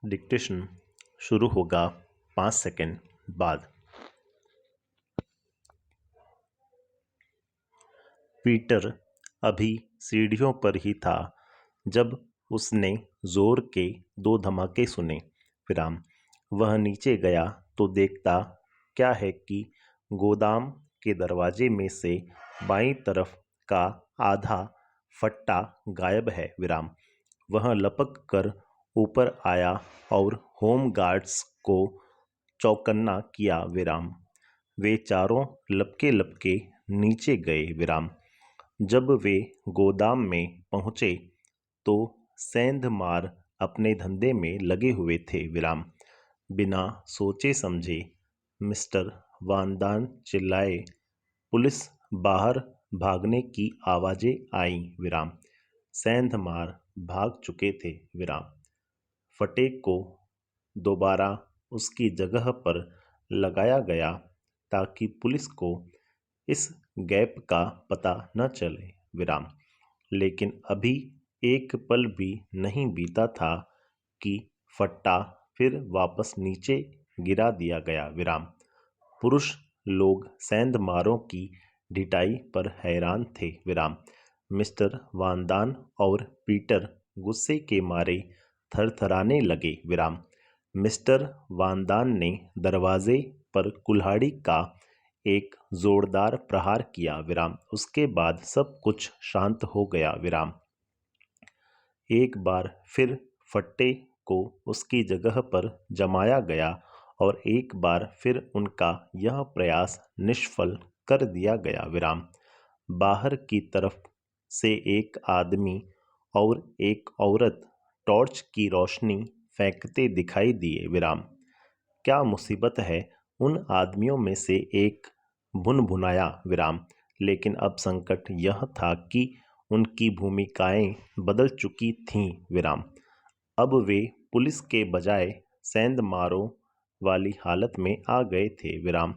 Dictation शुरू होगा 5 second बाद। पीटर अभी सीढ़ियों पर ही था जब उसने जोर के 2 धमाके सुने। विराम। वह नीचे गया तो देखता क्या है कि गोदाम के दरवाजे में से बाईं तरफ का आधा फट्टा गायब है। विराम। वह लपक कर ऊपर आया और होम गार्ड्स को चौकन्ना किया। विराम। वे चारों लपके लपके नीचे गए। विराम। जब वे गोदाम में पहुंचे तो सेंधमार अपने धंधे में लगे हुए थे। विराम। बिना सोचे समझे मिस्टर वानदान चिल्लाए। पुलिस बाहर भागने की आवाजें आईं। विराम। सेंधमार भाग चुके थे। विराम। फटे को दोबारा उसकी जगह पर लगाया गया ताकि पुलिस को इस गैप का पता न चले। विराम। लेकिन अभी एक पल भी नहीं बीता था कि फट्टा फिर वापस नीचे गिरा दिया गया। विराम। पुरुष लोग सेंधमारों की ढिठाई पर हैरान थे। विराम। मिस्टर वानदान और पीटर गुस्से के मारे थरथराने लगे। विराम। मिस्टर वानदान ने दरवाजे पर कुल्हाड़ी का एक जोरदार प्रहार किया। विराम। उसके बाद सब कुछ शांत हो गया। विराम। एक बार फिर फट्टे को उसकी जगह पर जमाया गया और एक बार फिर उनका यह प्रयास निष्फल कर दिया गया। विराम। बाहर की तरफ से एक आदमी और एक औरत टॉर्च की रोशनी फेंकते दिखाई दिए। विराम। क्या मुसीबत है, उन आदमियों में से एक भुनभुनाया। विराम। लेकिन अब संकट यह था कि उनकी भूमिकाएं बदल चुकी थीं। विराम। अब वे पुलिस के बजाय सेंधमारों वाली हालत में आ गए थे। विराम।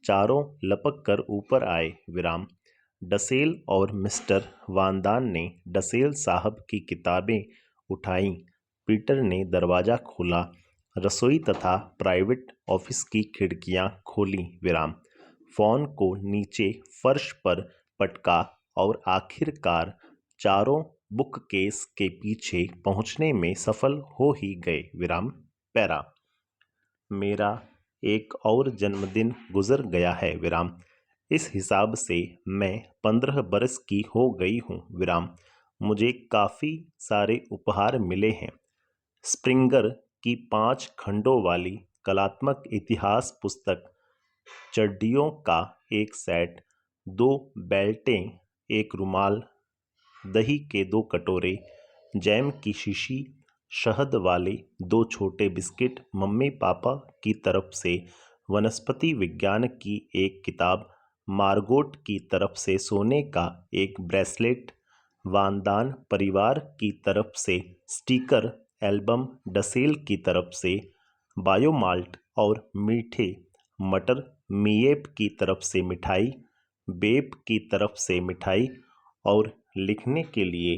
चारों लपक कर ऊपर आए। विराम। डसेल और मिस्टर वानदान ने डसेल साहब की किताबें उठाईं। पीटर ने दरवाज़ा खोला, रसोई तथा प्राइवेट ऑफिस की खिड़कियां खोलीं। विराम। फोन को नीचे फर्श पर पटका और आखिरकार चारों बुककेस के पीछे पहुंचने में सफल हो ही गए। विराम। पैरा। मेरा एक और जन्मदिन गुजर गया है। विराम। इस हिसाब से मैं 15 बरस की हो गई हूँ। विराम। मुझे काफ़ी सारे उपहार मिले हैं। स्प्रिंगर की 5 खंडों वाली कलात्मक इतिहास पुस्तक, चड्डियों का एक सेट, 2 बेल्टें, एक रुमाल, दही के 2 कटोरे, जैम की शीशी, शहद वाले 2 छोटे बिस्किट, मम्मी पापा की तरफ से वनस्पति विज्ञान की एक किताब, मार्गोट की तरफ से सोने का एक ब्रेसलेट, वानदान परिवार की तरफ से स्टिकर एल्बम, डसेल की तरफ से बायोमाल्ट और मीठे मटर, मिएप की तरफ से मिठाई, बेप की तरफ से मिठाई और लिखने के लिए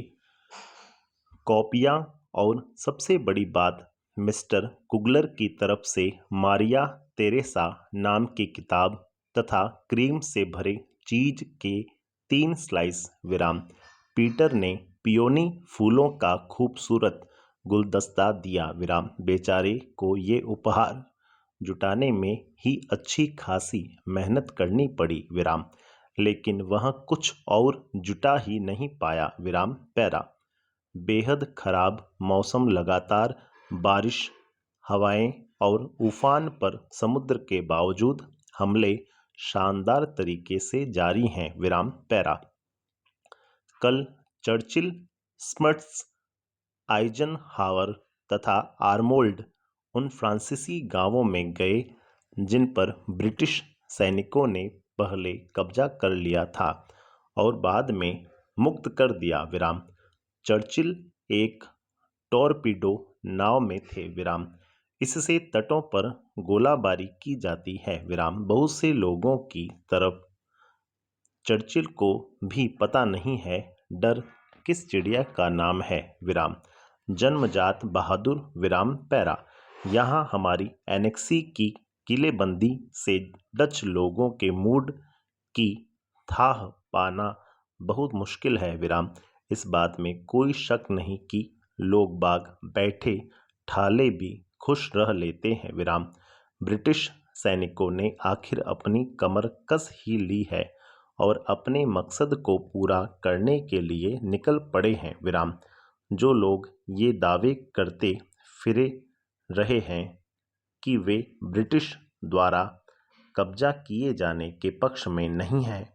कॉपियाँ और सबसे बड़ी बात मिस्टर कुगलर की तरफ से मारिया तेरेसा नाम की किताब तथा क्रीम से भरे चीज के 3 स्लाइस। विराम। पीटर ने पियोनी फूलों का खूबसूरत गुलदस्ता दिया। विराम। बेचारे को ये उपहार जुटाने में ही अच्छी खासी मेहनत करनी पड़ी। विराम। लेकिन वह कुछ और जुटा ही नहीं पाया। विराम। पैरा। बेहद खराब मौसम, लगातार बारिश, हवाएं और उफान पर समुद्र के बावजूद हमले शानदार तरीके से जारी हैं। विराम। पैरा। कल चर्चिल, स्मट्स, आइजनहावर तथा आर्नोल्ड उन फ्रांसीसी गांवों में गए जिन पर ब्रिटिश सैनिकों ने पहले कब्जा कर लिया था और बाद में मुक्त कर दिया। विराम। चर्चिल एक टॉरपीडो नाव में थे। विराम। इससे तटों पर गोलाबारी की जाती है। विराम। बहुत से लोगों की तरफ चर्चिल को भी पता नहीं है डर किस चिड़िया का नाम है। विराम। जन्मजात बहादुर विराम पैरा। यहाँ हमारी एनेक्सी की किलेबंदी से डच लोगों के मूड की थाह पाना बहुत मुश्किल है विराम। इस बात में कोई शक नहीं कि लोग बाग बैठे ठाले भी खुश रह लेते हैं विराम। ब्रिटिश सैनिकों ने आखिर अपनी कमर कस ही ली है और अपने मकसद को पूरा करने के लिए निकल पड़े हैं विराम। जो लोग ये दावे करते फिरे रहे हैं कि वे ब्रिटिश द्वारा कब्जा किए जाने के पक्ष में नहीं हैं,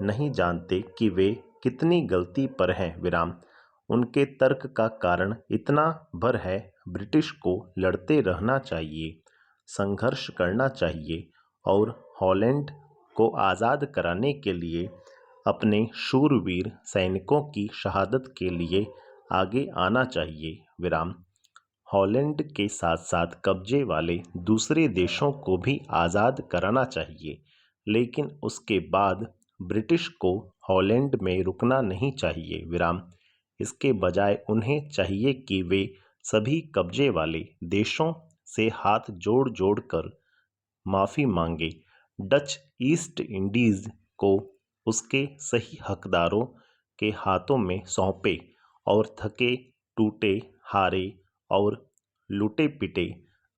नहीं जानते कि वे कितनी गलती पर हैं विराम। उनके तर्क का कारण इतना भर है, ब्रिटिश को लड़ते रहना चाहिए, संघर्ष करना चाहिए और हॉलैंड को आज़ाद कराने के लिए अपने शूरवीर सैनिकों की शहादत के लिए आगे आना चाहिए विराम। हॉलैंड के साथ साथ कब्जे वाले दूसरे देशों को भी आज़ाद कराना चाहिए, लेकिन उसके बाद ब्रिटिश को हॉलैंड में रुकना नहीं चाहिए विराम। इसके बजाय उन्हें चाहिए कि वे सभी कब्जे वाले देशों से हाथ जोड़ जोड़ कर माफ़ी मांगे, डच ईस्ट इंडीज़ को उसके सही हकदारों के हाथों में सौंपे और थके टूटे हारे और लूटे पिटे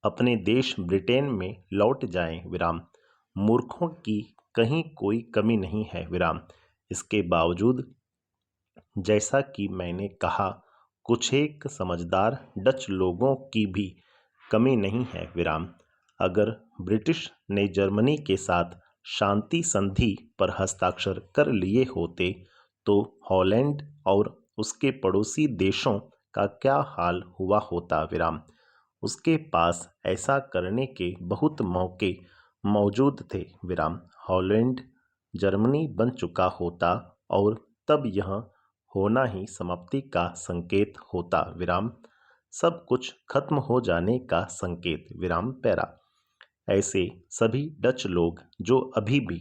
अपने देश ब्रिटेन में लौट जाएं विराम। मूर्खों की कहीं कोई कमी नहीं है विराम। इसके बावजूद जैसा कि मैंने कहा, कुछ एक समझदार डच लोगों की भी कमी नहीं है विराम। अगर ब्रिटिश ने जर्मनी के साथ शांति संधि पर हस्ताक्षर कर लिए होते तो हॉलैंड और उसके पड़ोसी देशों का क्या हाल हुआ होता विराम। उसके पास ऐसा करने के बहुत मौके मौजूद थे विराम। हॉलैंड जर्मनी बन चुका होता और तब यह होना ही समाप्ति का संकेत होता विराम। सब कुछ खत्म हो जाने का संकेत विराम पैरा। ऐसे सभी डच लोग जो अभी भी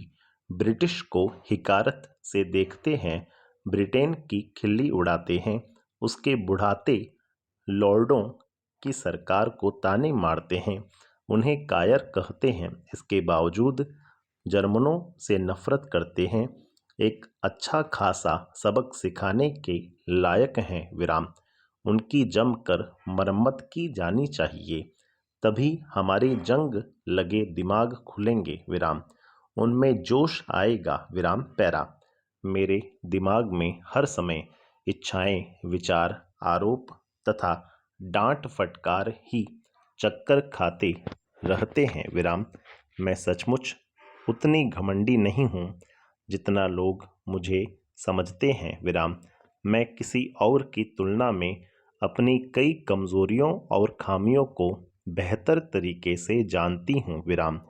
ब्रिटिश को हिकारत से देखते हैं, ब्रिटेन की खिल्ली उड़ाते हैं, उसके बुढ़ाते लॉर्डों की सरकार को ताने मारते हैं, उन्हें कायर कहते हैं, इसके बावजूद जर्मनों से नफरत करते हैं, एक अच्छा खासा सबक सिखाने के लायक हैं विराम। उनकी जमकर मरम्मत की जानी चाहिए, तभी हमारे जंग लगे दिमाग खुलेंगे विराम। उनमें जोश आएगा विराम पैरा। मेरे दिमाग में हर समय इच्छाएं, विचार, आरोप तथा डांट फटकार ही चक्कर खाते रहते हैं विराम। मैं सचमुच उतनी घमंडी नहीं हूँ जितना लोग मुझे समझते हैं विराम। मैं किसी और की तुलना में अपनी कई कमज़ोरियों और खामियों को बेहतर तरीके से जानती हूँ विराम।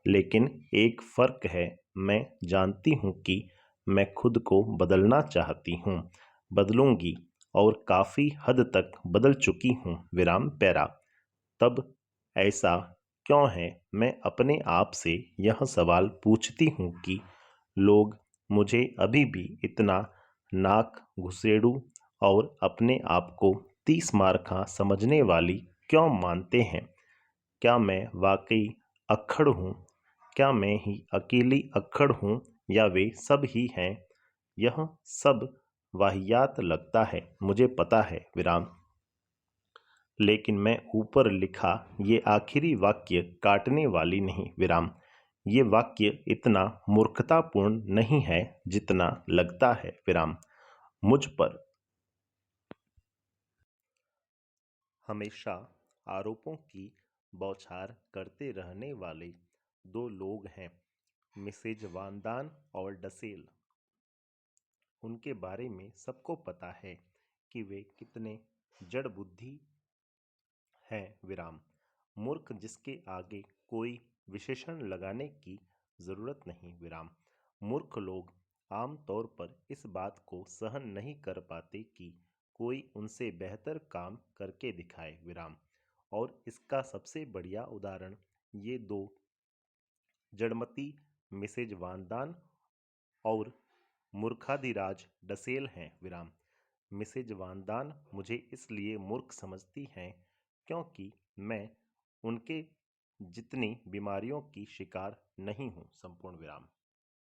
लेकिन एक फ़र्क है, मैं जानती हूँ कि मैं खुद को बदलना चाहती हूँ, बदलूंगी और काफ़ी हद तक बदल चुकी हूँ विराम पैरा। तब ऐसा क्यों है, मैं अपने आप से यह सवाल पूछती हूँ कि लोग मुझे अभी भी इतना नाक घुसेड़ू और अपने आप को 30 मार्का समझने वाली क्यों मानते हैं। क्या मैं वाकई अक्खड़ हूँ? क्या मैं ही अकेली अक्खड़ हूँ या वे सब ही हैं? यह सब वाहियात लगता है, मुझे पता है विराम। लेकिन मैं ऊपर लिखा ये आखिरी वाक्य काटने वाली नहीं विराम। ये वाक्य इतना मूर्खतापूर्ण नहीं है जितना लगता है विराम। मुझ पर हमेशा आरोपों की बौछार करते रहने वाले दो लोग हैं, मिसेज वांदान और डसेल। उनके बारे में सबको पता है कि वे कितने जड़ बुद्धि हैं विराम। मूर्ख जिसके आगे कोई विशेषण लगाने की जरूरत नहीं विराम। मूर्ख लोग आम तौर पर इस बात को सहन नहीं कर पाते कि कोई उनसे बेहतर काम करके दिखाए विराम। और इसका सबसे बढ़िया उदाहरण ये दो जड़मती मिसेज वांदान और मूर्खाधिराज डसेल हैं विराम। मिसेज वांदान मुझे इसलिए मूर्ख समझती हैं क्योंकि मैं उनके जितनी बीमारियों की शिकार नहीं हूँ। संपूर्ण विराम।